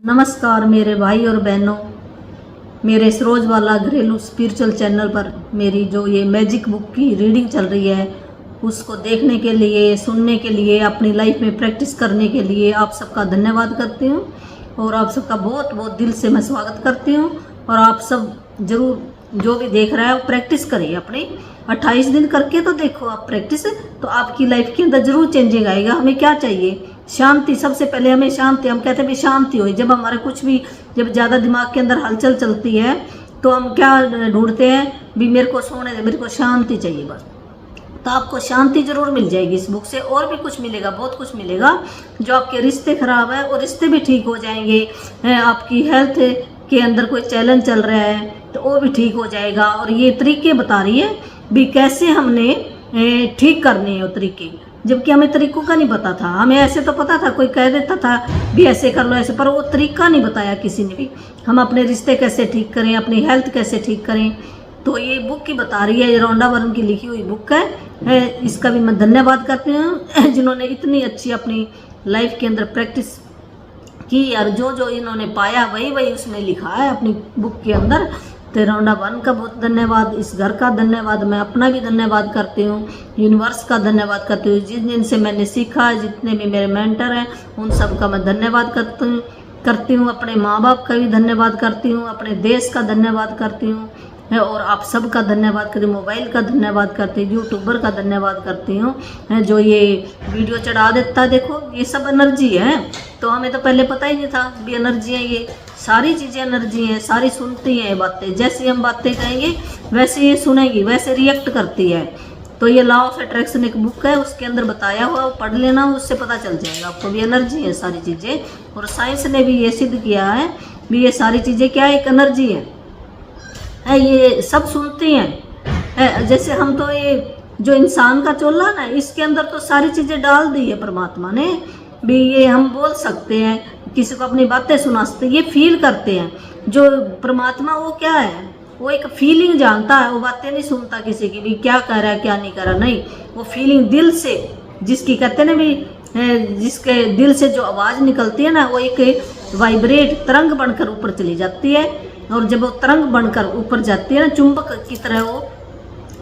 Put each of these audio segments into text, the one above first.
नमस्कार मेरे भाई और बहनों, मेरे सरोज वाला घरेलू स्पिरिचुअल चैनल पर मेरी जो ये मैजिक बुक की रीडिंग चल रही है उसको देखने के लिए, सुनने के लिए, अपनी लाइफ में प्रैक्टिस करने के लिए आप सबका धन्यवाद करती हूँ और आप सबका बहुत बहुत दिल से मैं स्वागत करती हूँ। और आप सब ज़रूर जो भी देख रहा है वो प्रैक्टिस करिए अपनी 28 दिन करके तो देखो आप प्रैक्टिस, तो आपकी लाइफ के अंदर ज़रूर चेंजिंग आएगा। हमें क्या चाहिए? शांति। सबसे पहले हमें शांति, हम कहते हैं भी शांति हो। जब हमारे कुछ भी, जब ज़्यादा दिमाग के अंदर हलचल चलती है तो हम क्या ढूंढते हैं भी मेरे को सोने दे, मेरे को शांति चाहिए बस। तो आपको शांति जरूर मिल जाएगी इस बुक से, और भी कुछ मिलेगा, बहुत कुछ मिलेगा। जो आपके रिश्ते खराब है वो रिश्ते भी ठीक हो जाएंगे, आपकी हेल्थ के अंदर कोई चैलेंज चल रहा है तो वो भी ठीक हो जाएगा। और ये तरीके बता रही है भी कैसे हमने ठीक करने हैं वो तरीके, जबकि हमें तरीकों का नहीं पता था। हमें ऐसे तो पता था, कोई कह देता था भी ऐसे कर लो ऐसे, पर वो तरीका नहीं बताया किसी ने भी। हम अपने रिश्ते कैसे ठीक करें, अपनी हेल्थ कैसे ठीक करें, तो ये बुक की बता रही है। ये रोंडा बर्न की लिखी हुई बुक है। इसका भी मैं धन्यवाद करती हूँ जिन्होंने इतनी अच्छी अपनी लाइफ के अंदर प्रैक्टिस की और जो जो इन्होंने पाया वही वही उसमें लिखा है अपनी बुक के अंदर। तो रोंडा बर्न का बहुत धन्यवाद, इस घर का धन्यवाद, मैं अपना भी धन्यवाद करती हूँ, यूनिवर्स का धन्यवाद करती हूँ। जिन जिन से मैंने सीखा, जितने भी मेरे मेंटर हैं उन सब का मैं धन्यवाद करती हूँ। अपने माँ बाप का भी धन्यवाद करती हूँ, अपने देश का धन्यवाद करती हूँ और आप सब का धन्यवाद करती हूँ। मोबाइल का धन्यवाद करती हूँ, यूट्यूबर का धन्यवाद करती हूँ जो ये वीडियो चढ़ा देता है। देखो ये सब एनर्जी है, तो हमें तो पहले पता ही नहीं था भी एनर्जी है। ये सारी चीज़ें एनर्जी हैं, सारी सुनती हैं ये बातें। जैसी हम बातें कहेंगे वैसे ये सुनेगी, वैसे रिएक्ट करती है। तो ये लॉ ऑफ अट्रैक्शन एक बुक है, उसके अंदर बताया हुआ, वो पढ़ लेना, उससे पता चल जाएगा आपको भी एनर्जी है सारी चीज़ें। और साइंस ने भी ये सिद्ध किया है भी ये सारी चीज़ें क्या एक एनर्जी है। ये सब सुनती हैं। जैसे हम तो ये जो इंसान का चोला ना, इसके अंदर तो सारी चीज़ें डाल दी है परमात्मा ने भी। ये हम बोल सकते हैं, किसी को अपनी बातें सुना सकते हैं, ये फील करते हैं। जो परमात्मा वो क्या है, वो एक फीलिंग जानता है, वो बातें नहीं सुनता किसी की भी क्या कह रहा है क्या नहीं कह रहा, नहीं। वो फीलिंग दिल से, जिसकी कहते हैं ना भी, जिसके दिल से जो आवाज़ निकलती है ना, वो एक वाइब्रेट तरंग बनकर ऊपर चली जाती है। और जब वो तरंग बनकर ऊपर जाती है ना, चुंबक की तरह वो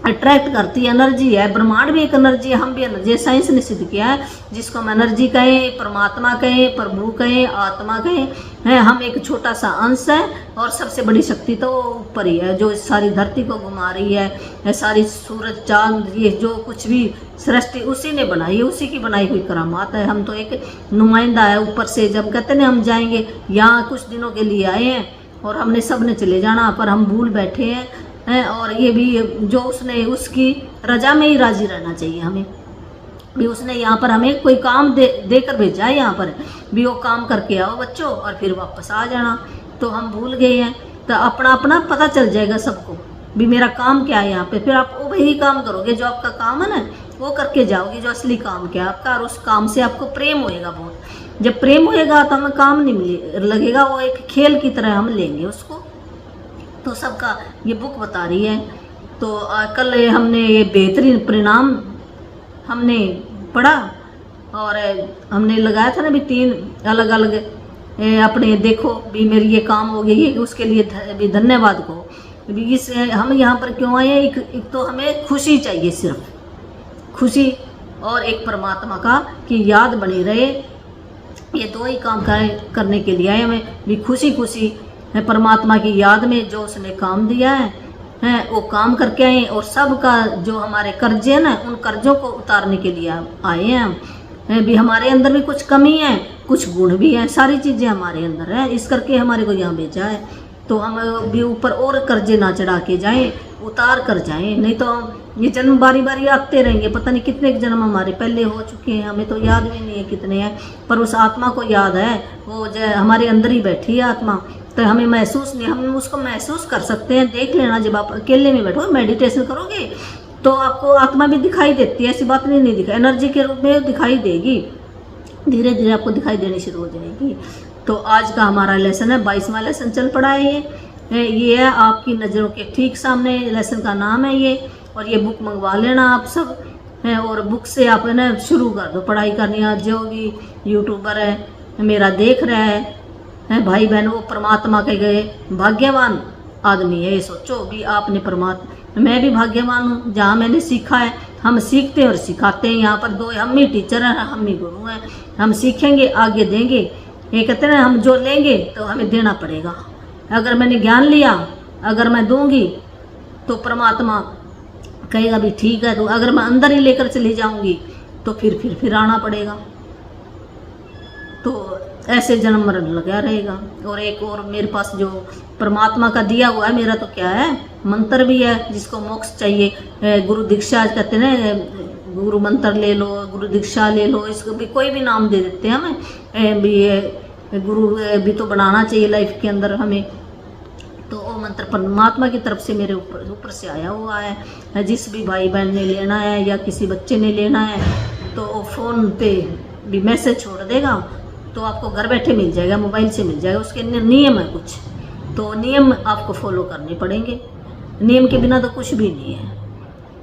अट्रैक्ट करती है। एनर्जी है, ब्रह्मांड भी एक एनर्जी है, हम भी एनर्जी है। साइंस ने सिद्ध किया है, जिसको हम एनर्जी कहें, परमात्मा कहें, प्रभु कहें, आत्मा कहें, है हम एक छोटा सा अंश है। और सबसे बड़ी शक्ति तो ऊपर ही है जो इस सारी धरती को घुमा रही है। सारी सूरज चांद ये जो कुछ भी सृष्टि उसी ने बनाई है, उसी की बनाई हुई करामात है। हम तो एक नुमाइंदा है ऊपर से। जब कहते हैं हम जाएंगे, यहाँ कुछ दिनों के लिए आए हैं और हमने सब ने चले जाना, पर हम भूल बैठे हैं। और ये भी जो उसने, उसकी रजा में ही राजी रहना चाहिए हमें भी। उसने यहाँ पर हमें कोई काम देकर भेजा है, यहाँ पर भी वो काम करके आओ बच्चों और फिर वापस आ जाना। तो हम भूल गए हैं। तो अपना अपना पता चल जाएगा सबको भी मेरा काम क्या है यहाँ पे। फिर आप वही काम करोगे जो आपका काम है ना, वो करके जाओगे जो असली काम क्या है आपका। और उस काम से आपको प्रेम होएगा बहुत। जब प्रेम होएगा तो हमें काम नहीं लगेगा, वो एक खेल की तरह हम लेंगे उसको। तो सबका ये बुक बता रही है। तो कल हमने ये बेहतरीन परिणाम हमने पढ़ा और हमने लगाया था ना भी 3 अलग अलग अपने, देखो भी मेरी ये काम हो गई है, उसके लिए भी धन्यवाद को भी। इस हम यहाँ पर क्यों आए हैं? एक तो हमें खुशी चाहिए, सिर्फ खुशी, और एक परमात्मा का कि याद बनी रहे। ये 2 ही काम करने के लिए आए हमें भी। खुशी खुशी है परमात्मा की याद में जो उसने काम दिया है वो काम करके आए। और सबका जो हमारे कर्जे हैं ना, उन कर्जों को उतारने के लिए आए हैं हम भी। हमारे अंदर भी कुछ कमी है, कुछ गुण भी हैं, सारी चीज़ें हमारे अंदर है, इस करके हमारे को यहाँ भेजा है। तो हम भी ऊपर और कर्जे ना चढ़ा के जाएं, उतार कर जाएं, नहीं तो ये जन्म बारी बारी आते रहेंगे। पता नहीं कितने जन्म हमारे पहले हो चुके हैं, हमें तो याद भी नहीं है कितने हैं, पर उस आत्मा को याद है। वो जो हमारे अंदर ही बैठी है आत्मा, तो हमें महसूस नहीं, हम उसको महसूस कर सकते हैं। देख लेना, जब आप अकेले में बैठो मेडिटेशन करोगे तो आपको आत्मा भी दिखाई देती है, ऐसी बात नहीं दिखाई, एनर्जी के रूप में दिखाई देगी, धीरे धीरे आपको दिखाई देनी शुरू हो जाएगी। तो आज का हमारा लेसन है, 22वां लेसन चल पड़ा है। ये है आपकी नज़रों के ठीक सामने, लेसन का नाम है ये। और ये बुक मंगवा लेना आप सब है, और बुक से आप है ना शुरू कर दो पढ़ाई करनी। जो भी यूट्यूबर है मेरा देख रहा हैं भाई बहन, वो परमात्मा के गए भाग्यवान आदमी है। ये सोचो भी आपने परमात्मा, मैं भी भाग्यवान हूँ जहाँ मैंने सीखा है। हम सीखते हैं और सिखाते हैं, यहाँ पर दो हम ही टीचर हैं, हम ही गुरु हैं। हम सीखेंगे आगे देंगे। ये कहते हैं हम जो लेंगे तो हमें देना पड़ेगा। अगर मैंने ज्ञान लिया, अगर मैं दूंगी तो परमात्मा कहेगा भी ठीक है। तो अगर मैं अंदर ही लेकर चली जाऊंगी तो फिर आना पड़ेगा। तो ऐसे जन्म मरण लगा रहेगा। और एक और मेरे पास जो परमात्मा का दिया हुआ है, मेरा तो क्या है, मंत्र भी है। जिसको मोक्ष चाहिए, गुरु दीक्षा कहते हैं, गुरु मंत्र ले लो, गुरु दीक्षा ले लो, इसको भी कोई भी नाम दे देते हैं हमें। भी गुरु भी तो बनाना चाहिए लाइफ के अंदर हमें। तो वो मंत्र परमात्मा की तरफ से मेरे ऊपर से आया हुआ है। जिस भी भाई बहन ने लेना है या किसी बच्चे ने लेना है तो वो फ़ोन पे भी मैसेज छोड़ देगा तो आपको घर बैठे मिल जाएगा, मोबाइल से मिल जाएगा। उसके नियम है कुछ, तो नियम आपको फॉलो करने पड़ेंगे। नियम के बिना तो कुछ भी नहीं है।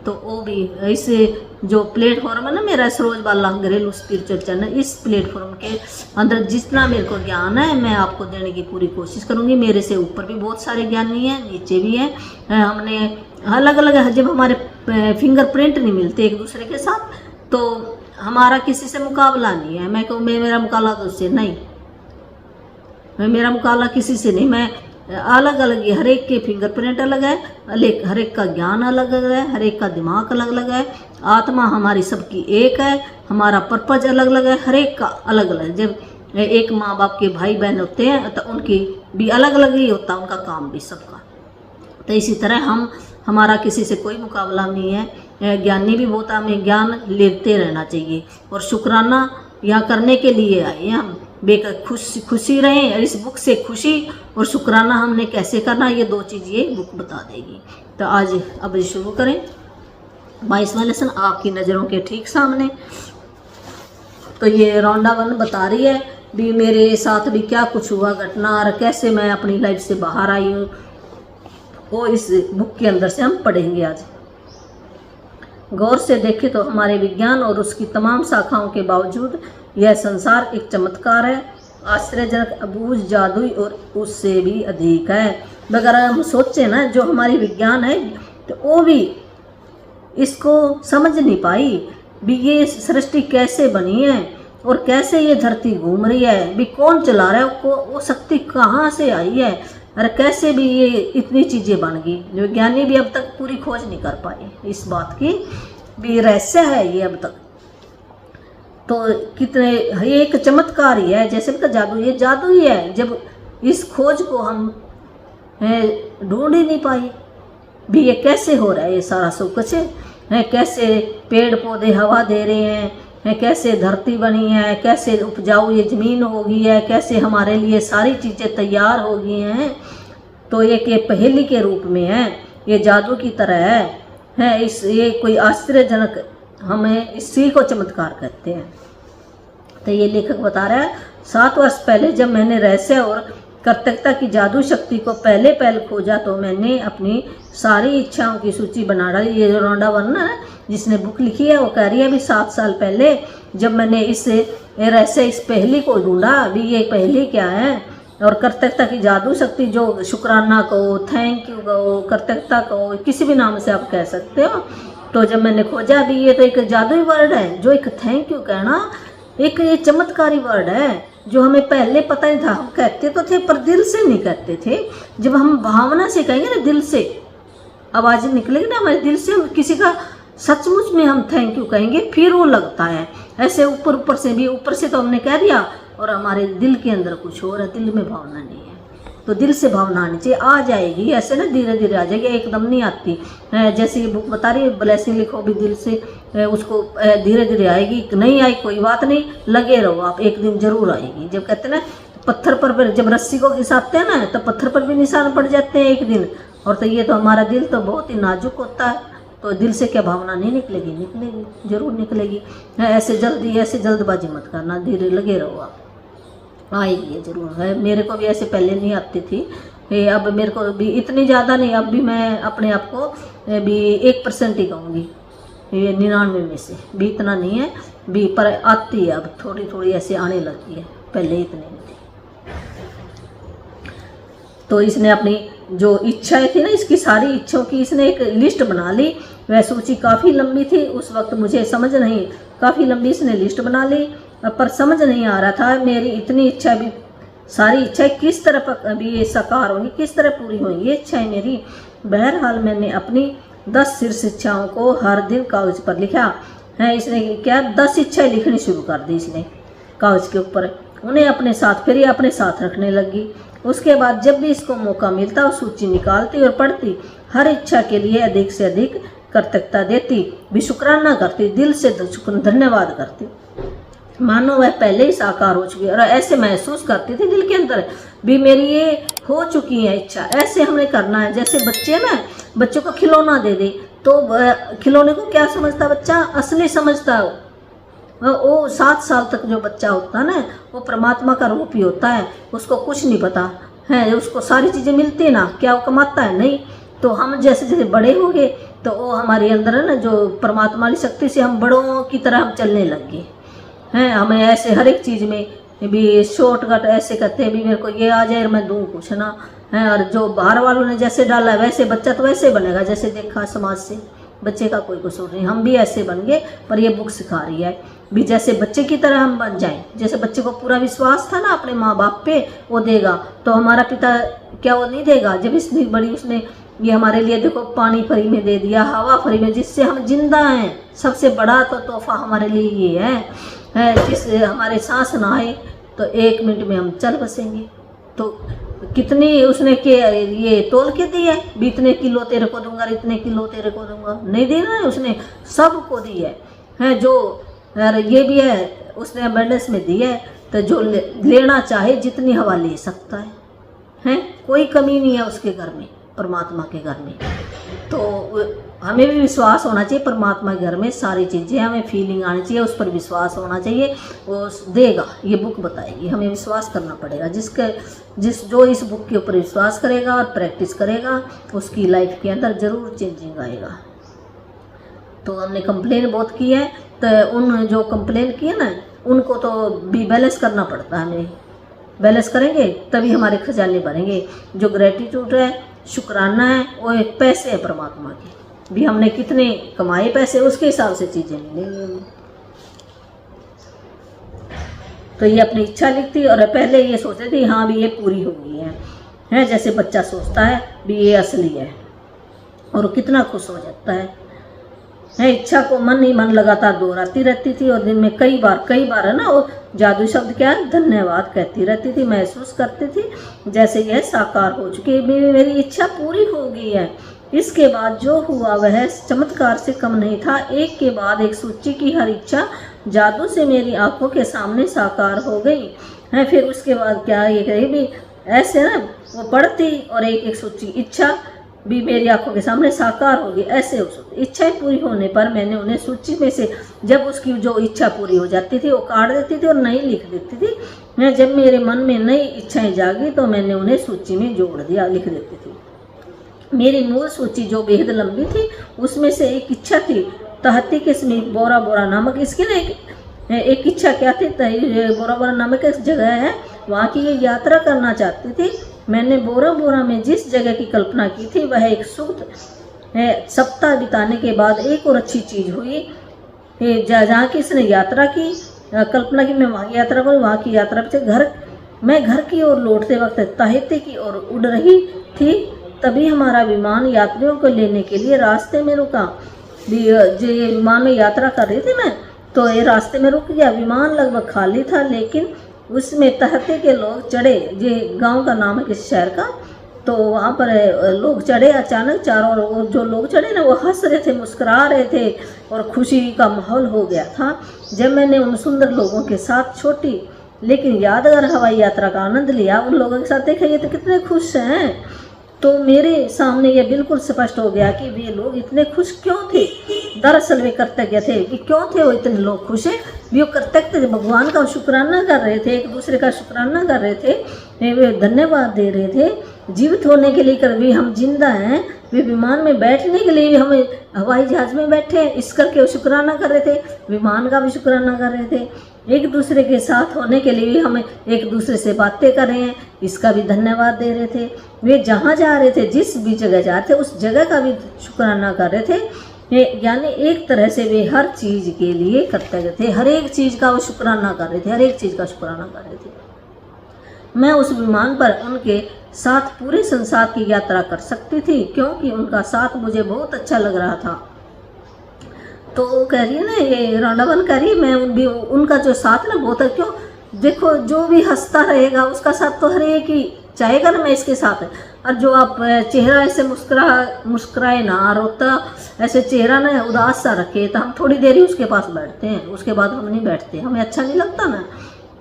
तो वो भी इस जो प्लेटफॉर्म है ना मेरा सरोज बाला घरेलू स्पिरिचुअल चैनल, इस प्लेटफॉर्म के अंदर जितना मेरे को ज्ञान है मैं आपको देने की पूरी कोशिश करूँगी। मेरे से ऊपर भी बहुत सारे ज्ञानी हैं, नीचे भी हैं। हमने अलग अलग, जब हमारे फिंगरप्रिंट नहीं मिलते एक दूसरे के साथ तो हमारा किसी से मुकाबला नहीं है। मैं कहूँ मेरा मुकाबला तो उससे नहीं, मेरा मुकाबला किसी से नहीं। मैं अलग अलग ही, हर एक के फिंगरप्रिंट अलग है, हर एक का ज्ञान अलग अलग है, हर एक का दिमाग अलग अलग है। आत्मा हमारी सबकी एक है, हमारा पर्पज अलग अलग है, हर एक का अलग अलग। जब एक माँ बाप के भाई बहन होते हैं तो उनकी भी अलग अलग ही होता है, उनका काम भी सबका। तो इसी तरह हमारा किसी से कोई मुकाबला नहीं है। ज्ञानी भी बहुत, हमें ज्ञान लेते रहना चाहिए। और शुक्राना यहाँ करने के लिए आए हैं हम, बेकर खुशी रहें। इस बुक से खुशी और शुक्राना हमने कैसे करना, ये दो चीज़ ये बुक बता देगी। तो आज अब शुरू करें 22वां लेसन आपकी नज़रों के ठीक सामने। तो ये रौंडा 1 बता रही है भी मेरे साथ भी क्या कुछ हुआ घटना और कैसे मैं अपनी लाइफ से बाहर आई हूँ, वो इस बुक के अंदर से हम पढ़ेंगे आज। गौर से देखें तो हमारे विज्ञान और उसकी तमाम शाखाओं के बावजूद यह संसार एक चमत्कार है, आश्चर्यजनक, अबूझ, जादुई और उससे भी अधिक है। अगर हम सोचें ना, जो हमारी विज्ञान है तो वो भी इसको समझ नहीं पाई भी ये सृष्टि कैसे बनी है और कैसे ये धरती घूम रही है, भी कौन चला रहा है, वो शक्ति कहाँ से आई है, और कैसे भी ये इतनी चीज़ें बन गई। विज्ञानी भी अब तक पूरी खोज नहीं कर पाए इस बात की, भी रहस्य है ये अब तक। तो कितने, ये एक चमत्कार ही है, जैसे का जादू, ये जादू ही है। जब इस खोज को हम ढूंढ ही नहीं पाए भी ये कैसे हो रहा है, ये सारा सब कुछ है, कैसे पेड़ पौधे हवा दे रहे हैं, कैसे धरती बनी है, कैसे उपजाऊ ये ज़मीन हो गई है, कैसे हमारे लिए सारी चीज़ें तैयार हो गई हैं। तो ये पहेली के रूप में है, ये जादू की तरह है ये कोई आश्चर्यजनक, हमें इसी को चमत्कार कहते हैं। तो ये लेखक बता रहा है 7 वर्ष पहले जब मैंने रहस्य और कर्तव्यता की जादू शक्ति को पहले खोजा तो मैंने अपनी सारी इच्छाओं की सूची बना डाली। ये जो रौंडा 1 है जिसने बुक लिखी है वो कह रही है अभी 7 साल पहले जब मैंने इस रहस्य, इस पहेली को ढूंढा, अभी ये पहेली क्या है, और कर्तव्यता की जादू शक्ति, जो शुक्राना कहो, थैंक यू कहो, कर्तव्यता कहो, किसी भी नाम से आप कह सकते हो। तो जब मैंने खोजा भी ये तो एक जादुई वर्ड है, जो एक थैंक यू कहना एक ये चमत्कारी वर्ड है जो हमें पहले पता नहीं था। हम कहते तो थे पर दिल से नहीं कहते थे। जब हम भावना से कहेंगे ना, दिल से आवाज़ निकलेगी ना हमारे दिल से, हम किसी का सचमुच में हम थैंक यू कहेंगे फिर वो लगता है। ऐसे ऊपर से भी, ऊपर से तो हमने कह दिया और हमारे दिल के अंदर कुछ और है, दिल में भावना नहीं है। तो दिल से भावना आनी चाहिए, आ जाएगी ऐसे ना, धीरे धीरे आ जाएगी, एकदम नहीं आती। जैसे ये बुक बता रही है ब्लेसिंग लिखो भी दिल से, उसको धीरे धीरे आएगी। नहीं आई कोई बात नहीं, लगे रहो आप, एक दिन जरूर आएगी। जब कहते हैं ना पत्थर पर जब रस्सी को घिसाते हैं ना तो पत्थर पर भी निशान पड़ जाते हैं एक दिन। और तो ये तो हमारा दिल तो बहुत ही नाजुक होता है, तो दिल से क्या भावना नहीं निकलेगी, निकलेगी, जरूर निकलेगी। ऐसे जल्दबाजी मत करना, धीरे लगे रहो आप, आएगी जरूर है। मेरे को भी ऐसे पहले नहीं आती थी, अब मेरे को भी इतनी ज़्यादा नहीं, अब भी मैं अपने आप को भी 1% ही कहूँगी, ये 99 में से भी इतना नहीं है भी, पर आती है अब थोड़ी थोड़ी ऐसे आने लगती है, पहले इतनी नहीं थी। तो इसने अपनी जो इच्छाएं थी ना, इसकी सारी इच्छाओं की इसने एक लिस्ट बना ली। वह सूची काफ़ी लंबी थी, उस वक्त मुझे समझ नहीं, काफ़ी लंबी इसने लिस्ट बना ली, पर समझ नहीं आ रहा था मेरी इतनी इच्छा भी, सारी इच्छाएं किस तरह अभी ये साकार होंगी, किस तरह पूरी होंगी ये इच्छाएं मेरी। बहरहाल मैंने अपनी 10 शीर्ष इच्छाओं को हर दिन कागज पर लिखा है। इसने क्या 10 इच्छाएं लिखनी शुरू कर दी इसने कागज के ऊपर, उन्हें अपने साथ, फिर ये अपने साथ रखने लगी। उसके बाद जब भी इसको मौका मिलता वो सूची निकालती और पढ़ती, हर इच्छा के लिए अधिक से अधिक कृतज्ञता देती, भी शुक्राना करती, दिल से धन्यवाद करती, मानो वह पहले ही साकार हो चुकी है। और ऐसे महसूस करती थी दिल के अंदर भी मेरी ये हो चुकी है इच्छा। ऐसे हमने करना है, जैसे बच्चे ना, बच्चों को खिलौना दे दे तो खिलौने को क्या समझता बच्चा, असली समझता है। वो 7 साल तक जो बच्चा होता है ना, वो परमात्मा का रूप ही होता है, उसको कुछ नहीं पता है, उसको सारी चीज़ें मिलती ना, क्या वो कमाता है, नहीं। तो हम जैसे जैसे बड़े हो गए तो वो हमारे अंदर है ना, जो परमात्मा वाली शक्ति से हम बड़ों की तरह हम चलने लग गए हैं। हमें ऐसे हर एक चीज़ में भी शॉर्टकट ऐसे करते हैं, भी मेरे को ये आ जाए मैं दूँ कुछ ना है। और जो बाहर वालों ने जैसे डाला है वैसे बच्चा तो वैसे बनेगा, जैसे देखा समाज से, बच्चे का कोई कसूर नहीं। हम भी ऐसे बन गए, पर ये बुक सिखा रही है भी जैसे बच्चे की तरह हम बन जाएं। जैसे बच्चे को पूरा विश्वास था ना अपने माँ बाप पे, वो देगा, तो हमारा पिता क्या वो नहीं देगा। जब इतनी बड़ी उसने ये हमारे लिए देखो पानी फ्री में दे दिया, हवा फ्री में, जिससे हम जिंदा हैं। सबसे बड़ा तो तोहफा हमारे लिए ये है जिससे हमारे सांस ना आए तो 1 मिनट में हम चल बसेंगे। तो कितनी उसने के ये तोल के दी है भी, इतने किलो तेरे को दूंगा, इतने किलो तेरे को दूंगा, नहीं देना है, उसने सबको दी है जो। और ये भी है उसने अबंडेंस में दी है, तो जो लेना चाहे जितनी हवा ले सकता है, कोई कमी नहीं है उसके घर में, परमात्मा के घर में। तो हमें भी विश्वास होना चाहिए परमात्मा के घर में सारी चीज़ें, हमें फीलिंग आनी चाहिए, उस पर विश्वास होना चाहिए, वो देगा, ये बुक बताएगी, हमें विश्वास करना पड़ेगा। जो इस बुक के ऊपर विश्वास करेगा और प्रैक्टिस करेगा उसकी लाइफ के अंदर ज़रूर चेंजिंग आएगा। तो हमने कंप्लेन बहुत की है, तो उन जो कंप्लेन किए ना उनको तो भी बैलेंस करना पड़ता है, हमें बैलेंस करेंगे तभी हमारे खजाने भरेंगे। जो ग्रेटिट्यूड है, शुक्राना है, वो एक पैसे है परमात्मा के, भी हमने कितने कमाए पैसे उसके हिसाब से चीज़ें मिलेंगी। तो ये अपनी इच्छा लिखती और पहले ये सोचती थी हाँ भी ये पूरी हो गई है, जैसे बच्चा सोचता है भी ये असली है, और कितना खुश हो जाता है। इच्छा को मन ही मन लगातार दोहराती रहती थी, और दिन में कई बार है ना, वो जादू शब्द क्या है, धन्यवाद कहती रहती थी। महसूस करती थी जैसे यह साकार हो चुकी है, मेरी इच्छा पूरी हो गई है। इसके बाद जो हुआ वह चमत्कार से कम नहीं था। एक के बाद एक सूची की हर इच्छा जादू से मेरी आंखों के सामने साकार हो गई है। फिर उसके बाद क्या ये कही भी ऐसे ना, वो पढ़ती और एक एक सूची इच्छा भी मेरी आंखों के सामने साकार होगी, ऐसे इच्छाएं पूरी होने पर मैंने उन्हें सूची में से, जब उसकी जो इच्छा पूरी हो जाती थी वो काट देती थी और नई लिख देती थी। मैं जब मेरे मन में नई इच्छाएं जागी तो मैंने उन्हें सूची में जोड़ दिया, लिख देती थी। मेरी मूल सूची जो बेहद लंबी थी उसमें से एक इच्छा थी तहती के समीप बोरा बोरा नामक, इसकी ना एक इच्छा क्या थी, बोरा बोरा नामक एक जगह है, वहाँ की ये यात्रा करना चाहती थी। मैंने बोरा बोरा में जिस जगह की कल्पना की थी वह एक सुख सप्ताह बिताने के बाद एक और अच्छी चीज़ हुई। जहाँ की इसने यात्रा की कल्पना की, मैं वहाँ की यात्रा करूँ, वहाँ की यात्रा पे मैं घर की ओर लौटते वक्त ताहिती की ओर उड़ रही थी। तभी हमारा विमान यात्रियों को लेने के लिए रास्ते में रुका। जो ये विमान में यात्रा कर रही थी मैं, तो ये रास्ते में रुक गया। विमान लगभग खाली था, लेकिन उसमें तहते के लोग चढ़े। ये गांव का नाम है किस शहर का, तो वहाँ पर लोग चढ़े। अचानक चारों ओर जो लोग चढ़े ना, वो हंस रहे थे, मुस्कुरा रहे थे और खुशी का माहौल हो गया था। जब मैंने उन सुंदर लोगों के साथ छोटी लेकिन यादगार हवाई यात्रा का आनंद लिया, उन लोगों के साथ देखा ये तो कितने खुश हैं, तो मेरे सामने ये बिल्कुल स्पष्ट हो गया कि वे लोग इतने खुश क्यों थे। दरअसल वे कृतज्ञ थे कि क्यों थे वो इतने लोग खुश हैं, वो कृतज्ञ थे, भगवान का शुक्राना कर रहे थे, एक दूसरे का शुक्राना कर रहे थे, वे धन्यवाद दे रहे थे जीवित होने के लिए। कर भी हम जिंदा हैं, वे विमान में बैठने के लिए भी हमें हवाई जहाज़ में बैठे इस करके वो शुक्राना कर रहे थे, विमान का भी शुक्राना कर रहे थे। एक दूसरे के साथ होने के लिए भी हमें एक दूसरे से बातें कर रहे हैं, इसका भी धन्यवाद दे रहे थे। वे जहाँ जा रहे थे, जिस भी जगह जा रहे थे, उस जगह का भी शुक्राना कर रहे थे। यानी एक तरह से वे हर चीज़ के लिए कृतज्ञ थे, हर एक चीज़ का वो शुक्राना कर रहे थे, हर एक चीज़ का शुक्राना कर रहे थे। मैं उस विमान पर उनके साथ पूरे संसार की यात्रा कर सकती थी, क्योंकि उनका साथ मुझे बहुत अच्छा लग रहा था। तो वो कह रही है ना, ये रौंडावन कह रही है, मैं उनका जो साथ ना बहुत है। क्यों? देखो, जो भी हंसता रहेगा उसका साथ तो हर एक ही चाहेगा ना, मैं इसके साथ है। और जो आप चेहरा ऐसे मुस्कुराए ना, रोता ऐसे चेहरा ना उदास सा रखे, तो हम थोड़ी देर ही उसके पास बैठते हैं, उसके बाद हम नहीं बैठते, हमें अच्छा नहीं लगता ना।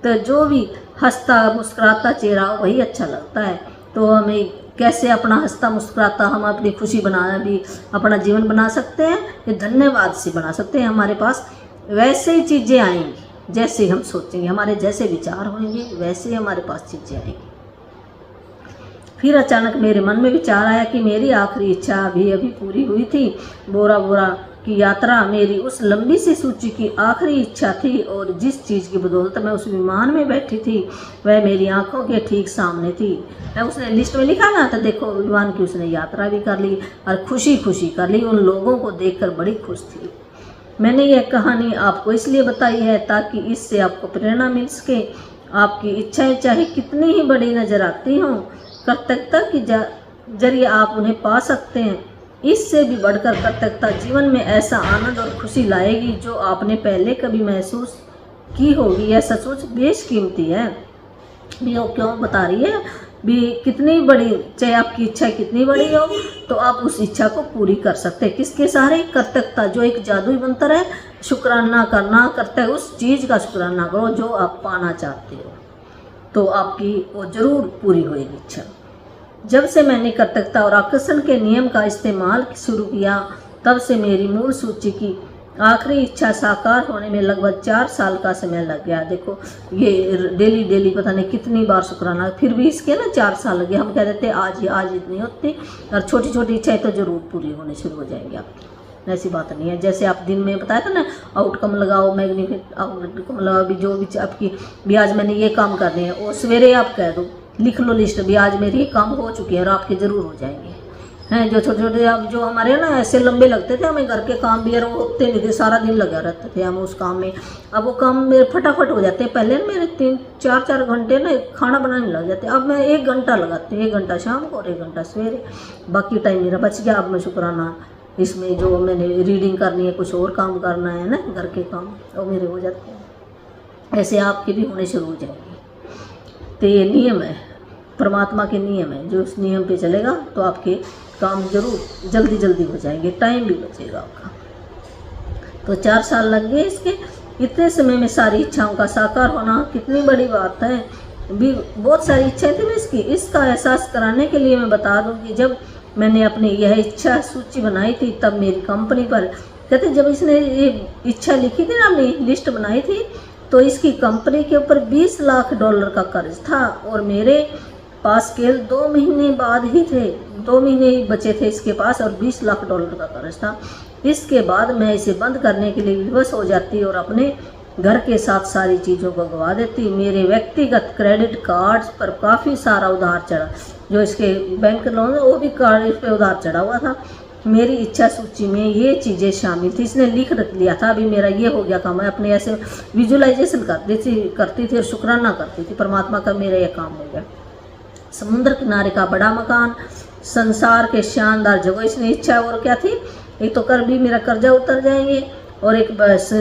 तो जो भी हंसता मुस्कुराता चेहरा वही अच्छा लगता है। तो हमें कैसे अपना हंसता मुस्कुराता हम अपनी खुशी बनाना भी अपना जीवन बना सकते हैं, ये धन्यवाद से बना सकते हैं। हमारे पास वैसे ही चीज़ें आएंगी जैसे हम सोचेंगे, हमारे जैसे विचार होंगे वैसे ही हमारे पास चीज़ें आएंगी। फिर अचानक मेरे मन में विचार आया कि मेरी आखिरी इच्छा अभी पूरी हुई थी। बोरा बोरा की यात्रा मेरी उस लंबी सी सूची की आखिरी इच्छा थी, और जिस चीज़ की बदौलत मैं उस विमान में बैठी थी वह मेरी आंखों के ठीक सामने थी। उसने लिस्ट में लिखा ना, तो देखो विमान की उसने यात्रा भी कर ली और खुशी खुशी कर ली, उन लोगों को देखकर बड़ी खुश थी। मैंने यह कहानी आपको इसलिए बताई है ताकि इससे आपको प्रेरणा मिल सके। आपकी इच्छाएं चाहे कितनी ही बड़ी नजर आती हों, कृतज्ञता के जरिए आप उन्हें पा सकते हैं। इससे भी बढ़कर कृतज्ञता जीवन में ऐसा आनंद और खुशी लाएगी जो आपने पहले कभी महसूस की होगी। यह सचमुच बेशकीमती है। भी वो क्यों बता रही है भी, कितनी बड़ी चाहे आपकी इच्छा कितनी बड़ी हो, तो आप उस इच्छा को पूरी कर सकते हैं। किसके सहारे? कृतज्ञता, जो एक जादुई मंत्र है। शुक्राना करना, करते हैं उस चीज़ का शुक्राना करो जो आप पाना चाहते हो, तो आपकी वो जरूर पूरी होगी इच्छा। जब से मैंने कृतज्ञता और आकर्षण के नियम का इस्तेमाल शुरू किया, तब से मेरी मूल सूची की आखिरी इच्छा साकार होने में लगभग 4 साल का समय लग गया। देखो, ये डेली पता नहीं कितनी बार शुक्राना, फिर भी इसके ना 4 साल लगे। हम कह देते आज इतनी होती, और छोटी छोटी इच्छाएं तो जरूर पूरी होने शुरू हो जाएंगी आपकी। ऐसी बात नहीं है। जैसे आप दिन में बताया था ना, आउटकम लगाओ, मैग्निफिक आउटकम लगाओ, भी जो भी आपकी भी आज मैंने ये काम करने हैं, वो सवेरे आप कह दो, लिख लो लिस्ट, भी आज मेरे ये काम हो चुके हैं, और आपके ज़रूर हो जाएंगे। हैं जो छोटे छोटे अब जो हमारे ना ऐसे लंबे लगते थे, हमें घर के काम भी वो होते नहीं थे, सारा दिन लगा रहते थे हम उस काम में। अब वो काम मेरे फटाफट हो जाते हैं। पहले ना मेरे 3-4 घंटे ना खाना बनाने लग जाते, अब मैं 1 घंटा लगाती हूँ, 1 घंटा शाम को और 1 घंटा सवेरे, बाकी टाइम मेरा बच गया। अब मैं शुक्राना इसमें जो मैंने रीडिंग करनी है, कुछ और काम करना है ना, घर के काम, वो मेरे हो जाते हैं। ऐसे आपके भी होने शुरू हो जाएंगे। तो ये नियम है, परमात्मा के नियम है, जो उस नियम पे चलेगा तो आपके काम जरूर जल्दी हो जाएंगे, टाइम भी बचेगा आपका। तो 4 साल लग गए इसके। इतने समय में सारी इच्छाओं का साकार होना कितनी बड़ी बात है। भी बहुत सारी इच्छाएं थी मैं इसका एहसास कराने के लिए मैं बता दूं कि जब मैंने अपनी यह इच्छा सूची बनाई थी, तब मेरी कंपनी पर कहते जब इसने ये इच्छा लिखी थी ना, अपनी लिस्ट बनाई थी, तो इसकी कंपनी के ऊपर $20 लाख का कर्ज था, और मेरे पास केवल 2 महीने बाद ही थे, 2 महीने ही बचे थे इसके पास, और $20 लाख का कर्ज था। इसके बाद मैं इसे बंद करने के लिए विवश हो जाती और अपने घर के साथ सारी चीज़ों को गंवा देती। मेरे व्यक्तिगत क्रेडिट कार्ड्स पर काफ़ी सारा उधार चढ़ा, जो इसके बैंक लोन है वो भी कार्ड इस पर उधार चढ़ा हुआ था। मेरी इच्छा सूची में ये चीज़ें शामिल थी, इसने लिख रख लिया था। अभी मेरा ये हो गया काम, मैं अपने ऐसे विजुअलाइजेशन करती थी और शुक्राना करती थी परमात्मा का, मेरा यह काम हो गया। समुद्र किनारे का बड़ा मकान, संसार के शानदार जगह, इसने इच्छा और क्या थी, एक तो कर भी मेरा कर्जा उतर जाएंगे, और एक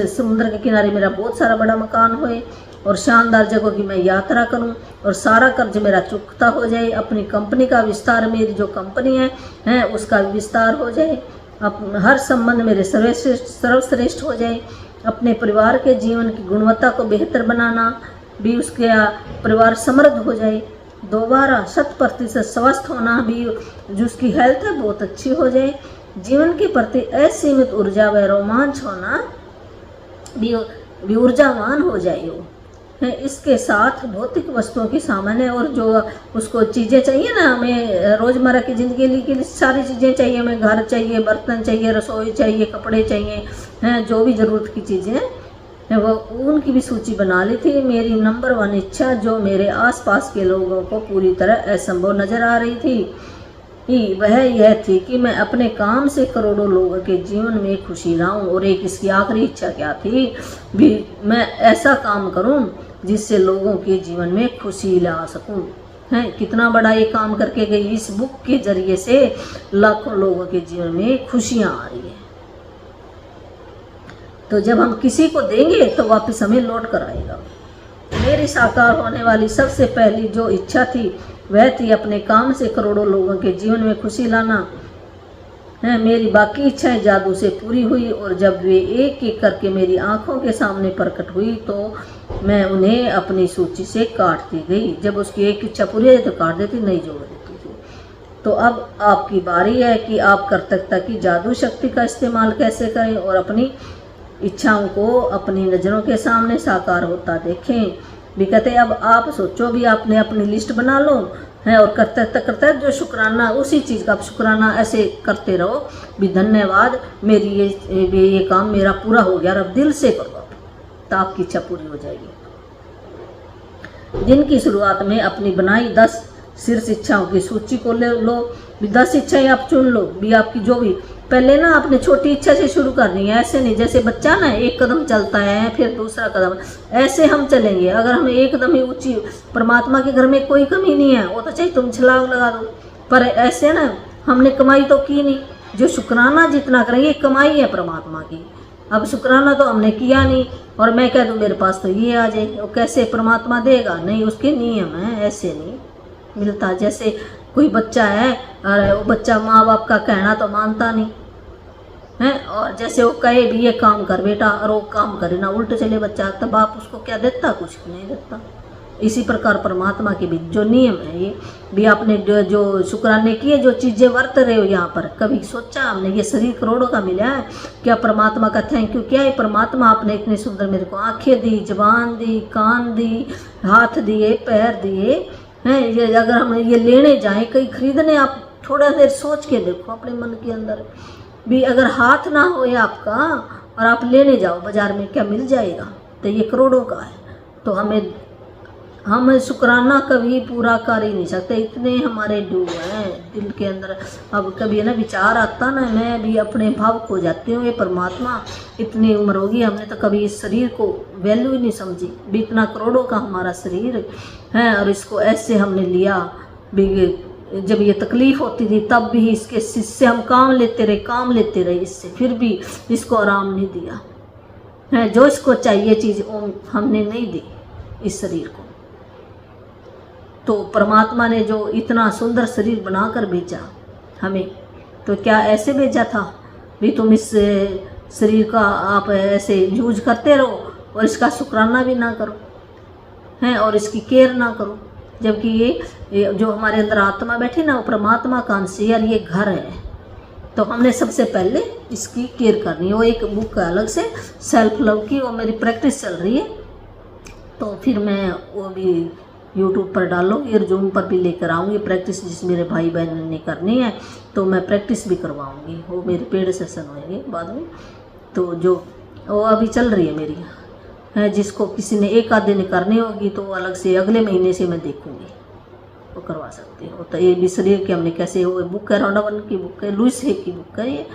समुद्र के किनारे मेरा बहुत सारा बड़ा मकान होए, और शानदार जगहों की मैं यात्रा करूं, और सारा कर्ज मेरा चुकता हो जाए। अपनी कंपनी का विस्तार, मेरी जो कंपनी है उसका विस्तार हो जाए। हर संबंध मेरे सर्वश्रेष्ठ हो जाए। अपने परिवार के जीवन की गुणवत्ता को बेहतर बनाना भी, उसके परिवार समृद्ध हो जाए। दोबारा 100% स्वस्थ होना भी, जो उसकी हेल्थ है बहुत अच्छी हो जाए। जीवन के प्रति असीमित ऊर्जा व रोमांच होना भी ऊर्जावान हो जाए वो, है। इसके साथ भौतिक वस्तुओं की सामान्य और जो उसको चीज़ें चाहिए ना, हमें रोज़मर्रा की ज़िंदगी के लिए सारी चीज़ें चाहिए, हमें घर चाहिए, बर्तन चाहिए, रसोई चाहिए, कपड़े चाहिए, हैं जो भी ज़रूरत की चीज़ें हैं वो उनकी भी सूची बना ली थी। मेरी नंबर 1 इच्छा जो मेरे आसपास के लोगों को पूरी तरह असंभव नज़र आ रही थी वह यह थी कि मैं अपने काम से करोड़ों लोगों के जीवन में खुशी लाऊं। और एक इसकी आखिरी इच्छा क्या थी, भी मैं ऐसा काम करूं जिससे लोगों के जीवन में खुशी ला सकूं। है कितना बड़ा ये काम करके गई, इस बुक के जरिए से लाखों लोगों के जीवन में खुशियां आ रही है। तो जब हम किसी को देंगे तो वापस हमें लौट कर आएगा। मेरी साकार होने वाली सबसे पहली जो इच्छा थी वह थी अपने काम से करोड़ों लोगों के जीवन में खुशी लाना। है मेरी बाकी इच्छाएं जादू से पूरी हुई और जब वे एक एक करके मेरी आंखों के सामने प्रकट हुई तो मैं उन्हें अपनी सूची से काटती गई। जब उसकी एक इच्छा पूरी है तो काट देती, नहीं जोड़ देती थी। तो अब आपकी बारी है कि आप कर्तव्यता की जादू शक्ति का इस्तेमाल कैसे करें और अपनी इच्छाओं को अपनी नज़रों के सामने साकार होता देखें। भी कहते अब आप सोचो, भी आपने अपनी लिस्ट बना लो है और करते जो शुक्राना उसी चीज़ का आप शुक्राना ऐसे करते रहो भी धन्यवाद मेरी ये काम मेरा पूरा हो गया, अब दिल से करो आप, तो आपकी इच्छा पूरी हो जाएगी। दिन की शुरुआत में अपनी बनाई 10 शीर्ष इच्छाओं की सूची को ले लो। भी 10 इच्छाएं आप चुन लो, भी आपकी जो भी पहले ना आपने छोटी इच्छा से शुरू करनी है, ऐसे नहीं जैसे बच्चा ना एक कदम चलता है फिर दूसरा कदम, ऐसे हम चलेंगे। अगर हम एक कदम ही ऊंची, परमात्मा के घर में कोई कमी नहीं है, वो तो चाहिए तुम छलांग लगा दो, पर ऐसे ना हमने कमाई तो की नहीं, जो शुक्राना जितना करेंगे कमाई है परमात्मा की। अब शुक्राना तो हमने किया नहीं और मैं कह दूँ मेरे पास तो ये आ जाए, वो कैसे परमात्मा देगा? नहीं, उसके नियम है, ऐसे नहीं मिलता। जैसे कोई बच्चा है और वो बच्चा माँ बाप का कहना तो मानता नहीं है, और जैसे वो कहे भी ये काम कर बेटा और वो काम करे ना, उल्टे चले बच्चा, तो बाप उसको क्या देता? कुछ नहीं देता। इसी प्रकार परमात्मा के भी जो नियम है ये भी आपने जो शुक्राने किए, जो चीज़ें वर्त रहे हो यहाँ पर, कभी सोचा हमने ये शरीर करोड़ों का मिला है, क्या परमात्मा का थैंक यू क्या है? परमात्मा आपने इतनी सुंदर मेरे को आँखें दी, जबान दी, कान दी, हाथ दिए, पैर दिए हैं। ये अगर हम ये लेने जाएं कहीं खरीदने, आप थोड़ा देर सोच के देखो अपने मन के अंदर भी, अगर हाथ ना हो आपका और आप लेने जाओ बाजार में, क्या मिल जाएगा? तो ये करोड़ों का है। तो हम शुक्राना कभी पूरा कर ही नहीं सकते, इतने हमारे डूब हैं दिल के अंदर। अब कभी ना विचार आता ना, मैं भी अपने भाव खो जाती हूँ, ये परमात्मा इतनी उम्र होगी हमने तो कभी इस शरीर को वैल्यू ही नहीं समझी, भी इतना करोड़ों का हमारा शरीर है और इसको ऐसे हमने लिया भी। जब ये तकलीफ़ होती थी तब भी इससे हम काम लेते रहे इससे, फिर भी इसको आराम नहीं दिया है। जो इसको चाहिए चीज़ वो हमने नहीं दी इस शरीर को। तो परमात्मा ने जो इतना सुंदर शरीर बनाकर भेजा हमें, तो क्या ऐसे भेजा था भी तुम इस शरीर का आप ऐसे यूज करते रहो और इसका शुक्राना भी ना करो हैं और इसकी केयर ना करो? जबकि ये जो हमारे अंदर आत्मा बैठी ना, वो परमात्मा का अंश है, ये घर है। तो हमने सबसे पहले इसकी केयर करनी है। वो एक बुक है अलग से सेल्फ लव की, वो मेरी प्रैक्टिस चल रही है, तो फिर मैं वो भी यूट्यूब पर डालूंगी और जूम पर भी लेकर आऊँगी प्रैक्टिस, जिस मेरे भाई बहन ने करनी है तो मैं प्रैक्टिस भी करवाऊँगी। वो मेरे पेड सेशन होंगे बाद में, तो जो वो अभी चल रही है मेरी है, जिसको किसी ने एक आध दिन करनी होगी तो अलग से अगले महीने से मैं देखूँगी, वो करवा सकती हो। तो ये भी शरीर के हमने कैसे, वो बुक है रॉडावन की बुक है, लुइस हे की बुक है ये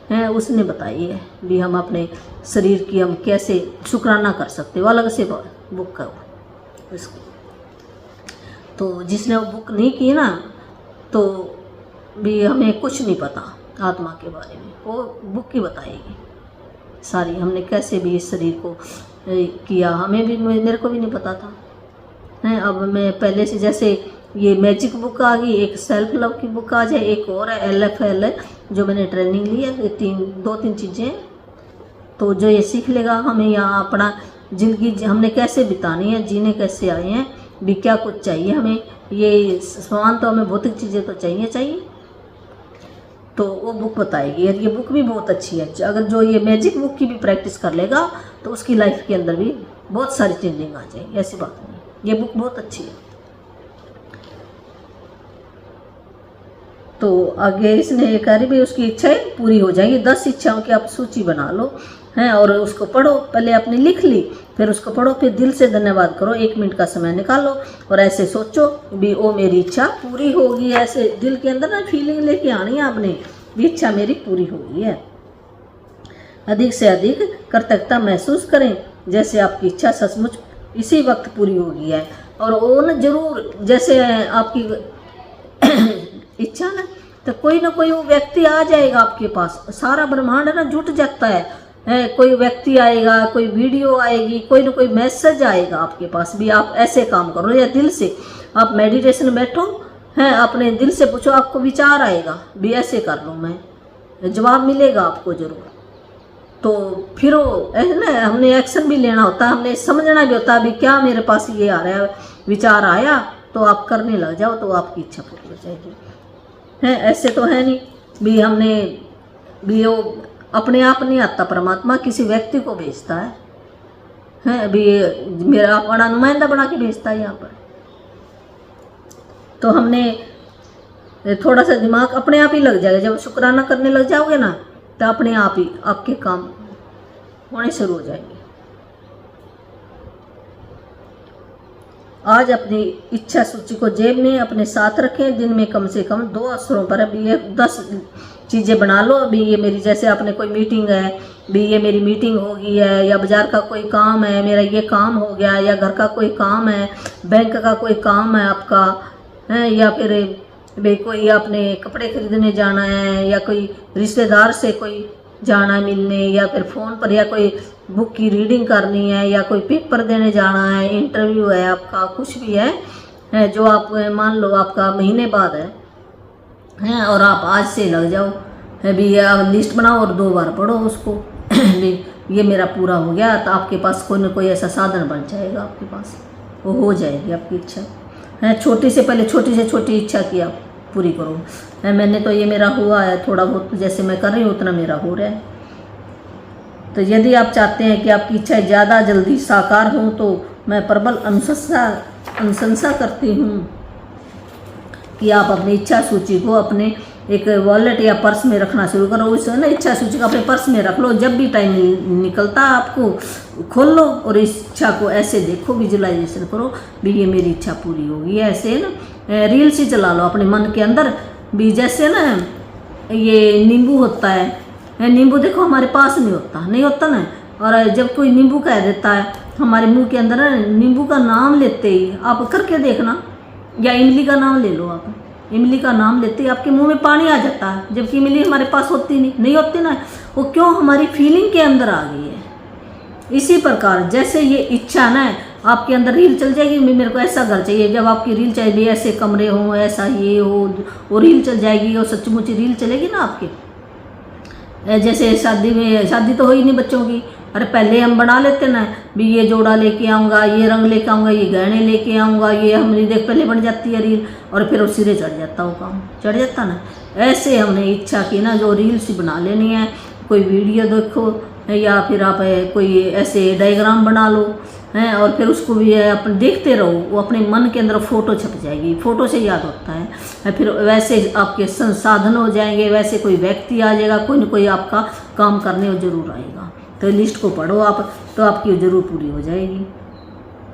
है, उसने बताई है भी हम अपने शरीर की हम कैसे शुक्राना कर सकते हो, अलग से बुक है वो इसकी। तो जिसने वो बुक नहीं की ना, तो भी हमें कुछ नहीं पता आत्मा के बारे में, वो बुक ही बताएगी सारी, हमने कैसे भी इस शरीर को किया, हमें भी, मेरे को भी नहीं पता था है। अब मैं पहले से, जैसे ये मैजिक बुक आ गई, एक सेल्फ लव की बुक आ जाए, एक और है LFL है जो मैंने ट्रेनिंग ली है, ये 2-3 चीज़ें। तो जो ये सीख लेगा हमें यहाँ अपना ज़िंदगी हमने कैसे बितानी है, जीने कैसे आए हैं भी, क्या कुछ चाहिए हमें, ये सामान तो हमें भौतिक चीज़ें तो चाहिए, तो वो बुक बताएगी। और ये बुक भी बहुत अच्छी है, अगर जो ये मैजिक बुक की भी प्रैक्टिस कर लेगा तो उसकी लाइफ के अंदर भी बहुत सारी चेंजिंग आ जाएगी, ऐसी बात नहीं। ये बुक बहुत अच्छी है। तो आगे इसने ये कह रही भी उसकी इच्छाएं पूरी हो जाएंगी। 10 इच्छाओं की आप सूची बना लो हैं और उसको पढ़ो। पहले आपने लिख ली, फिर उसको पढ़ो, फिर दिल से धन्यवाद करो, 1 मिनट का समय निकालो और ऐसे सोचो भी ओ मेरी इच्छा पूरी होगी। ऐसे दिल के अंदर ना फीलिंग लेके आनी है आपने भी इच्छा मेरी पूरी होगी है। अधिक से अधिक कृतज्ञता महसूस करें, जैसे आपकी इच्छा सचमुच इसी वक्त पूरी होगी है। और वो न जरूर जैसे आपकी इच्छा ना तो कोई ना कोई वो व्यक्ति आ जाएगा आपके पास। सारा ब्रह्मांड ना जुट जाता है, कोई व्यक्ति आएगा, कोई वीडियो आएगी, कोई ना कोई मैसेज आएगा आपके पास भी। आप ऐसे काम करो या दिल से आप मेडिटेशन में बैठो हैं, अपने दिल से पूछो, आपको विचार आएगा भी ऐसे कर लूँ मैं, जवाब मिलेगा आपको जरूर। तो फिर वो ना हमने एक्शन भी लेना होता है, हमने समझना भी होता है भी क्या मेरे पास ये आ रहा है, विचार आया तो आप करने लग जाओ तो आपकी इच्छा पूरी हो जाएगी है। ऐसे तो है नहीं भी हमने भी वो अपने आप नहीं आता, परमात्मा किसी व्यक्ति को भेजता है अभी मेरा बड़ा नुमाइंदा बना के भेजता है यहाँ पर। तो हमने थोड़ा सा दिमाग अपने आप ही लग जाएगा। जब शुक्राना करने लग जाओगे ना तो अपने आप ही आपके काम होने शुरू हो जाएंगे। आज अपनी इच्छा सूची को जेब में अपने साथ रखें। दिन में कम से कम 2 अवसरों पर अभी ये 10 चीज़ें बना लो। अभी ये मेरी जैसे आपने कोई मीटिंग है भी ये मेरी मीटिंग हो गई है, या बाजार का कोई काम है मेरा ये काम हो गया, या घर का कोई काम है, बैंक का कोई काम है आपका है, या फिर भाई कोई आपने कपड़े खरीदने जाना है, या कोई रिश्तेदार से कोई जाना है मिलने, या फिर फ़ोन पर या कोई बुक की रीडिंग करनी है, या कोई पेपर देने जाना है, इंटरव्यू है आपका, कुछ भी है जो आप मान लो आपका महीने बाद है और आप आज से लग जाओ भी आप लिस्ट बनाओ और 2 बार पढ़ो उसको भी ये मेरा पूरा हो गया। तो आपके पास कोई ना कोई ऐसा साधन बन जाएगा, आपके पास वो हो जाएगी आपकी इच्छा है। छोटी से पहले छोटी से छोटी इच्छा की आप पूरी करो है। मैंने तो ये मेरा हुआ है, थोड़ा बहुत जैसे मैं कर रही हूँ उतना मेरा हो रहा है। तो यदि आप चाहते हैं कि आपकी इच्छाएं ज़्यादा जल्दी साकार हों तो मैं प्रबल अनुशंसा करती हूँ कि आप अपनी इच्छा सूची को अपने एक वॉलेट या पर्स में रखना शुरू करो। उस ना इच्छा सूची को अपने पर्स में रख लो, जब भी टाइम निकलता है आपको खोल लो और इस इच्छा को ऐसे देखो, विजुलाइजेशन करो भी ये मेरी इच्छा पूरी होगी। ऐसे ना रील्स ही चला लो अपने मन के अंदर भी। जैसे ना ये नींबू होता है, नींबू देखो हमारे पास नहीं होता ना, और जब कोई नींबू कह देता है हमारे मुंह के अंदर, नींबू का नाम लेते ही आप करके देखना, या इमली का नाम ले लो आप, इमली का नाम लेते ही आपके मुंह में पानी आ जाता है, जबकि इमली हमारे पास नहीं होती ना। वो क्यों? हमारी फीलिंग के अंदर आ गई है। इसी प्रकार जैसे ये इच्छा ना आपके अंदर रील चल जाएगी, मेरे को ऐसा घर चाहिए, जब आपकी रील चाहिए ऐसे कमरे हो, ऐसा ये हो, वो रील चल जाएगी और सचमुच रील चलेगी ना आपके। जैसे शादी तो हो ही नहीं बच्चों की, अरे पहले हम बना लेते ना भी ये जोड़ा लेके आऊँगा, ये रंग लेके आऊँगा, ये गहने लेके आऊँगा, ये हमारी देख पहले बन जाती है रील और फिर वो सिरे चढ़ जाता, वो काम चढ़ जाता ना। ऐसे हमने इच्छा की ना जो रील्स बना लेनी है, कोई वीडियो देखो या फिर आप कोई ऐसे डायग्राम बना लो हैं और फिर उसको भी अपन देखते रहो, वो अपने मन के अंदर फ़ोटो छप जाएगी, फ़ोटो से याद होता है। फिर वैसे आपके संसाधन हो जाएंगे, वैसे कोई व्यक्ति आ जाएगा, कोई ना कोई आपका काम करने वो जरूर आएगा। तो लिस्ट को पढ़ो आप, तो आपकी ज़रूर पूरी हो जाएगी।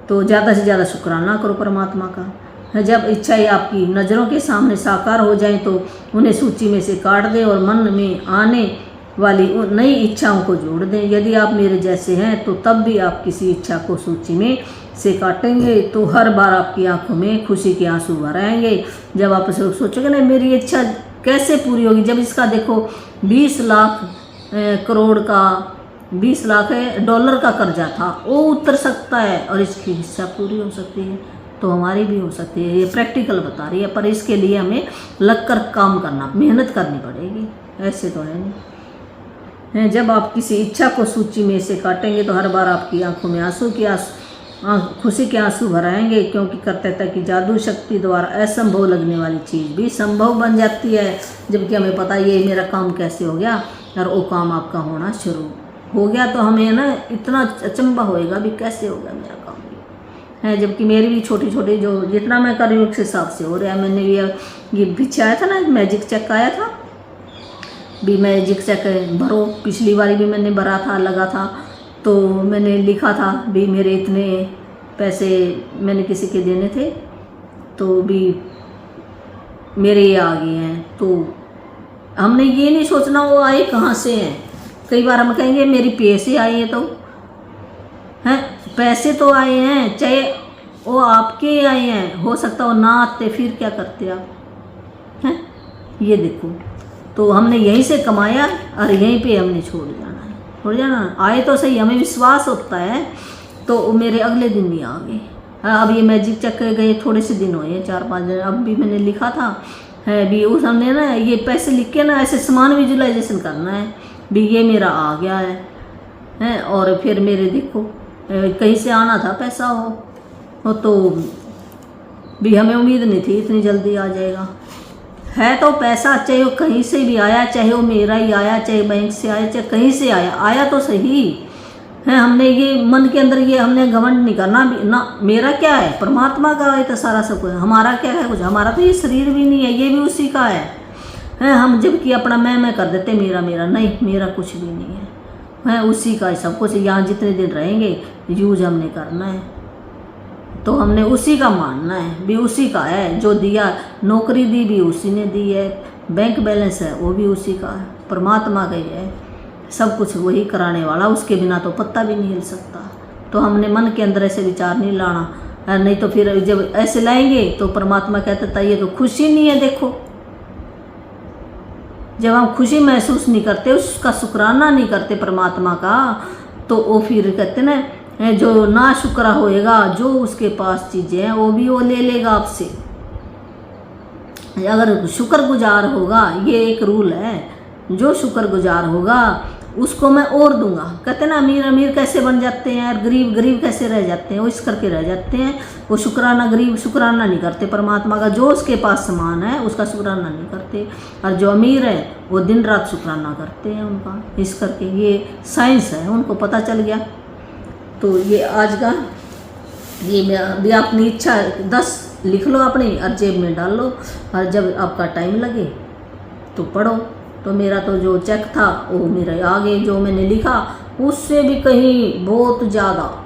तो ज़्यादा से ज़्यादा शुक्राना करो परमात्मा का। जब इच्छाएं आपकी नज़रों के सामने साकार हो जाएं तो उन्हें सूची में से काट दें और मन में आने वाली नई इच्छाओं को जोड़ दें। यदि आप मेरे जैसे हैं तो तब भी आप किसी इच्छा को सूची में से काटेंगे तो हर बार आपकी आंखों में खुशी के आंसू भर आएंगे। जब आप सोचोगे ना मेरी इच्छा कैसे पूरी होगी, जब इसका देखो 20 लाख करोड़ का 20 लाख डॉलर का कर्जा था, वो उतर सकता है और इसकी इच्छा पूरी हो सकती है, तो हमारी भी हो सकती है। ये प्रैक्टिकल बता रही है, पर इसके लिए हमें लगकर काम करना, मेहनत करनी पड़ेगी, ऐसे तो है नहीं। जब आप किसी इच्छा को सूची में से काटेंगे तो हर बार आपकी आंखों में खुशी के आंसू भर आएंगे, क्योंकि कर्तव्यता की जादू शक्ति द्वारा असंभव लगने वाली चीज़ भी संभव बन जाती है। जबकि हमें पता ये मेरा काम कैसे हो गया और वो काम आपका होना शुरू हो गया तो हमें ना इतना अचंभा होएगा भी कैसे होगा मेरा काम है, जबकि मेरी भी छोटी छोटी जो जितना मैं कर रही हूँ उस हिसाब से हो रहा है। मैंने ये पीछे आया था ना मैजिक चेक आया था, भी मैजिक चेक भरो, पिछली बारी भी मैंने भरा था, लगा था, तो मैंने लिखा था भी मेरे इतने पैसे मैंने किसी के देने थे तो भी मेरे ये आ गए हैं। तो हमने ये नहीं सोचना वो आए कहाँ से हैं। कई बार हम कहेंगे मेरी पैसे आए हैं, तो हैं पैसे तो आए हैं, चाहे वो आपके आए हैं, हो सकता हो ना आते, फिर क्या करते आप हैं। ये देखो, तो हमने यहीं से कमाया और यहीं पे हमने छोड़ जाना है। आए तो सही, हमें विश्वास होता है, तो मेरे अगले दिन ही आ गए। अब ये मैजिक चेक गए थोड़े से दिन हुए, 4-5 दिन। अब भी मैंने लिखा था है भी उस हमने ना ये पैसे लिख के ना ऐसे समान विजुलाइजेशन करना है भी ये मेरा आ गया है। और फिर मेरे देखो कहीं से आना था पैसा हो तो भी हमें उम्मीद नहीं थी इतनी जल्दी आ जाएगा। है तो पैसा, चाहे वो कहीं से भी आया, चाहे वो मेरा ही आया, चाहे बैंक से आया, चाहे कहीं से आया, आया तो सही है। हमने ये मन के अंदर ये हमने घमंड नहीं करना भी ना, मेरा क्या है, परमात्मा का है तो सारा सब कुछ, हमारा क्या है कुछ, हमारा तो ये शरीर भी नहीं है, ये भी उसी का है। हम जबकि अपना मैं कर देते मेरा नहीं, मेरा कुछ भी नहीं है उसी का है सब कुछ। यहाँ जितने दिन रहेंगे यूज हमने करना है, तो हमने उसी का मानना है भी उसी का है। जो दिया, नौकरी दी भी उसी ने दी है, बैंक बैलेंस है वो भी उसी का है, परमात्मा का ही है, सब कुछ वही कराने वाला, उसके बिना तो पत्ता भी नहीं हिल सकता। तो हमने मन के अंदर ऐसे विचार नहीं लाना, नहीं तो फिर जब ऐसे लाएंगे तो परमात्मा कहता था ये तो खुशी नहीं है। देखो जब हम खुशी महसूस नहीं करते, उसका शुक्राना नहीं करते परमात्मा का, तो वो फिर कहते ना जो ना शुक्रा होएगा, जो उसके पास चीज़ें हैं वो भी वो ले लेगा आपसे। अगर शुक्रगुजार होगा, ये एक रूल है, जो शुक्रगुजार होगा उसको मैं और दूंगा। कहते ना अमीर कैसे बन जाते हैं और गरीब कैसे रह जाते हैं, वो इस करके रह जाते हैं, वो शुक्राना, गरीब शुक्राना नहीं करते परमात्मा का। जो उसके पास सामान है उसका शुक्राना नहीं करते, और जो अमीर है वो दिन रात शुक्राना करते हैं उनका। इस करके ये साइंस है, उनको पता चल गया। तो ये आज का ये भी अपनी इच्छा 10 लिख लो अपनी और जेब में डाल लो, और जब आपका टाइम लगे तो पढ़ो। तो मेरा तो जो चेक था वो मेरे आगे जो मैंने लिखा उससे भी कहीं बहुत ज़्यादा,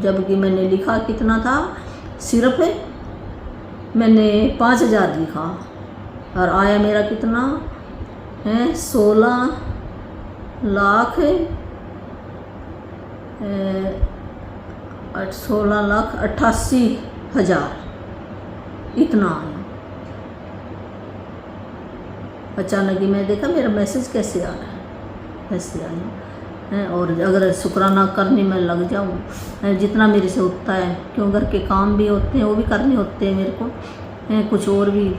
जबकि मैंने लिखा कितना था, सिर्फ मैंने 5000 लिखा और आया मेरा कितना है 16 लाख 88,000 इतना आया। अचानक ही मैं देखा मेरा मैसेज कैसे आ रहा है, ऐसे आया। और अगर शुक्राना करने में लग जाऊँ जितना मेरे से होता है, क्यों घर के काम भी होते हैं वो भी करने होते हैं मेरे को, कुछ और भी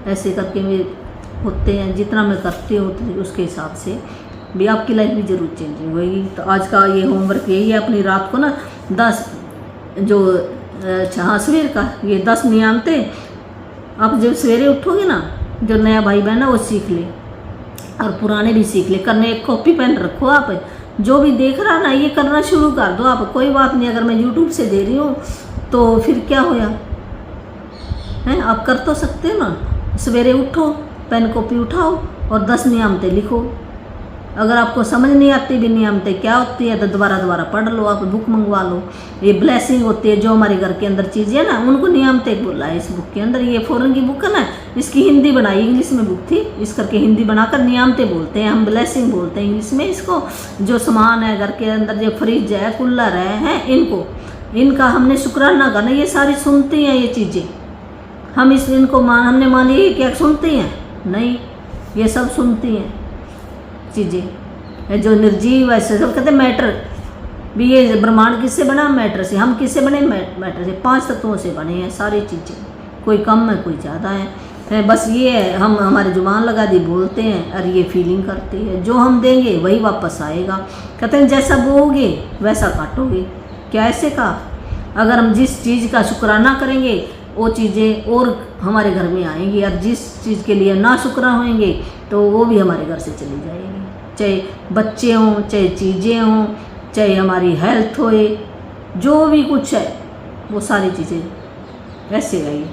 ऐसे करके मेरे होते हैं, जितना मैं करती हूँ उसके हिसाब से भी आपकी लाइफ भी ज़रूर चेंजिंग होगी। तो आज का ये होमवर्क यही है, अपनी रात को ना 10 जो हाँ सवेर का ये 10 नियमते आप जब सवेरे उठोगे ना, जो नया भाई बहन है वो सीख ले और पुराने भी सीख ले करने। एक कॉपी पेन रखो, आप जो भी देख रहा ना ये करना शुरू कर दो आप। कोई बात नहीं अगर मैं यूट्यूब से दे रही हूँ तो फिर क्या होया है, आप कर तो सकते हो ना। सवेरे उठो, पेन कॉपी उठाओ और 10 नियमते लिखो। अगर आपको समझ नहीं आती भी नियमतें क्या होती है तो दोबारा पढ़ लो, आप बुक मंगवा लो। ये ब्लेसिंग होती है जो हमारे घर के अंदर चीज़ें ना, उनको नियमतें बोला है इस बुक के अंदर। ये फॉरेन की बुक है ना, इसकी हिंदी बनाई, इंग्लिश में बुक थी, इस करके हिंदी बनाकर नियमतें बोलते हैं, हम ब्लेसिंग बोलते हैं इंग्लिश में इसको। जो सामान है घर के अंदर, जो फ्रिज है, कूलर है इनको, इनका हमने शुक्राना करना। ये सारी सुनती हैं ये चीज़ें, हम इनको हमने मान ली क्या सुनती हैं, नहीं, ये सब सुनती हैं चीज़ें। जो निर्जीव है सब कहते हैं मैटर भी, ये ब्रह्मांड किससे बना, मैटर से। हम किससे बने, मैटर से। 5 तत्वों से बने हैं सारी चीज़ें, कोई कम है कोई ज़्यादा है। बस ये है हम हमारे जुबान लगा दी बोलते हैं और ये फीलिंग करती है। जो हम देंगे वही वापस आएगा। कहते हैं जैसा बोओगे वैसा काटोगे। क्या ऐसे कहा, अगर हम जिस चीज़ का शुक्राना करेंगे वो चीज़ें और हमारे घर में आएंगी, और जिस चीज़ के लिए ना शुक्रा होंगे तो वो भी हमारे घर से चली जाएगी। चाहे बच्चे हों, चाहे चीज़ें हों, चाहे हमारी हेल्थ होए, जो भी कुछ है वो सारी चीज़ें ऐसे है ये।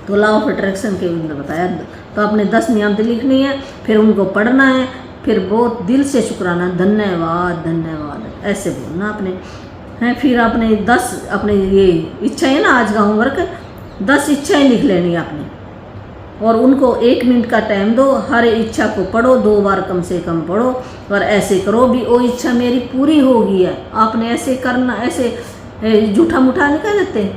तो लॉ ऑफ अट्रैक्शन के अंदर बताया। तो आपने 10 नियम लिखनी है, फिर उनको पढ़ना है, फिर बहुत दिल से शुक्राना, धन्यवाद धन्यवाद ऐसे बोलना आपने है। फिर आपने 10 अपने ये इच्छाएं ना, आज का होमवर्क 10 इच्छाएं लिख लेनी आपने, और उनको 1 मिनट का टाइम दो। हर इच्छा को पढ़ो, 2 बार कम से कम पढ़ो, और ऐसे करो भी वो इच्छा मेरी पूरी होगी है। आपने ऐसे करना, ऐसे झूठा मूठा नहीं कह देते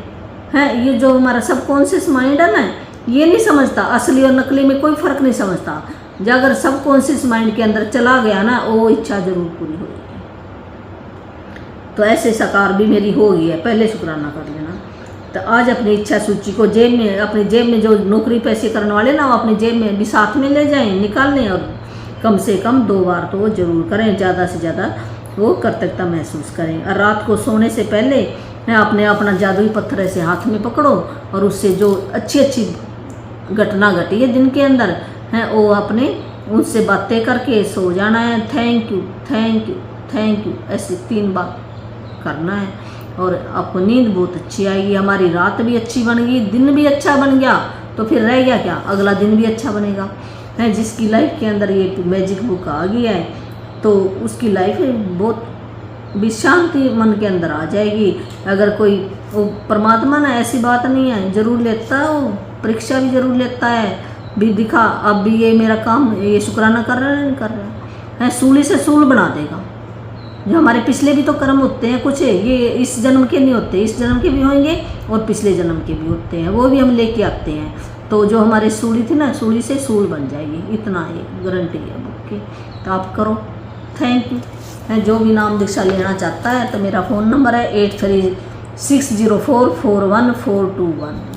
हैं। ये जो हमारा सबकॉन्शियस माइंड है ना, ये नहीं समझता, असली और नकली में कोई फ़र्क नहीं समझता। जो अगर सबकॉन्शियस माइंड के अंदर चला गया ना, वो इच्छा जरूर पूरी होगी। तो ऐसे साकार भी मेरी हो गई है, पहले शुक्राना कर लेना। तो आज अपनी इच्छा सूची को जेब में, अपनी जेब में जो नौकरी पैसे करने वाले ना, वो अपनी जेब में भी साथ में ले जाएं, निकाल लें, और कम से कम 2 बार तो वो जरूर करें, ज़्यादा से ज़्यादा वो कृतज्ञता महसूस करें। और रात को सोने से पहले आपने अपना जादुई पत्थर ऐसे हाथ में पकड़ो, और उससे जो अच्छी अच्छी घटना घटी है दिन के अंदर है, वो अपने उनसे बातें करके सो जाना है। Thank you thank you thank you ऐसे 3 बार करना है, और आपको नींद बहुत अच्छी आएगी। हमारी रात भी अच्छी बन गई, दिन भी अच्छा बन गया, तो फिर रह गया क्या, अगला दिन भी अच्छा बनेगा है। जिसकी लाइफ के अंदर ये मैजिक बुक आ गई है, तो उसकी लाइफ बहुत भी शांति मन के अंदर आ जाएगी। अगर कोई वो परमात्मा ना ऐसी बात नहीं है, जरूर लेता है, वो परीक्षा भी जरूर लेता है भी, दिखा अब भी ये मेरा काम, ये शुक्राना कर रहा है नहीं कर रहा है, सूली से सूल बना देगा। जो हमारे पिछले भी तो कर्म होते हैं कुछ, ये इस जन्म के नहीं होते, इस जन्म के भी होंगे और पिछले जन्म के भी होते हैं, वो भी हम लेके आते हैं। तो जो हमारी सूली थी ना, सूली से सूल बन जाएगी, इतना ये गारंटी है बुक की। तो आप करो। थैंक यू है। जो भी नाम दीक्षा लेना चाहता है तो मेरा फ़ोन नंबर है 8360441421।